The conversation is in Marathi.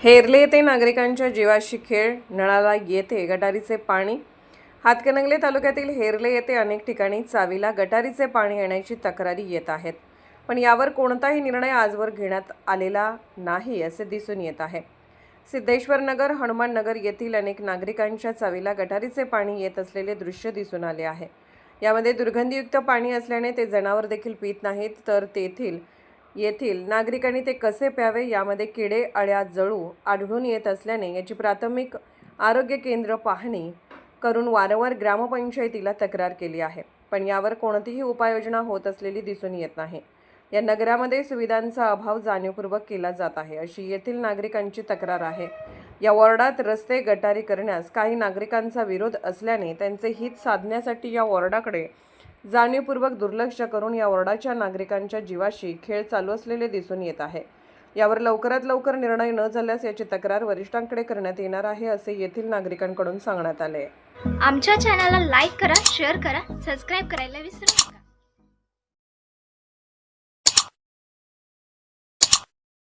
हेरले येथे नागरिकांच्या जीवाशी खेळ, नळाला येथे गटारीचे पाणी। हातकणंगले तालुक्यातील हेरले येथे अनेक ठिकाणी चावीला गटारीचे पाणी येण्याची तक्रारी येत आहेत, पण यावर कोणताही निर्णय आजवर घेण्यात आलेला नाही असे दिसून येत आहे। सिद्धेश्वर नगर, हनुमान नगर येथील अनेक नागरिकांच्या चावीला गटारीचे पाणी येत असलेले दृश्य दिसून आले आहे। यामध्ये दुर्गंधीयुक्त पाणी असल्याने ते जनावर देखील पीत नाहीत, तर येथील नागरिकांनी ते कसे प्यावे यामध्ये किडे अळ्या जळू आढळून येत असल्याने याची प्राथमिक आरोग्य केंद्र पाहणी करून वारंवार ग्रामपंचायतीला तक्रार केली आहे, पण यावर कोणतीही उपाययोजना होत असलेली दिसून येत नाही। या नगरामध्ये सुविधांचा अभाव जाणीवपूर्वक केला जात आहे अशी येथील नागरिकांची तक्रार आहे। या वॉर्डात रस्ते गटारी करण्यास काही नागरिकांचा विरोध असल्याने त्यांचे हित साधण्यासाठी या वॉर्डाकडे जाणीवपूर्वक दुर्लक्ष करून या वॉर्डाच्या नागरिकांच्या जीवाशी खेळ चालू असलेले दिसून येत आहे। यावर लवकरात लवकर निर्णय न झाल्यास याची तक्रार वरिष्ठांकडे करण्यात येणार आहे असे येथील नागरिकांकडून सांगण्यात आले। आमच्या चॅनलला लाईक करा, शेअर करा, सबस्क्राइब करायला विसरू नका।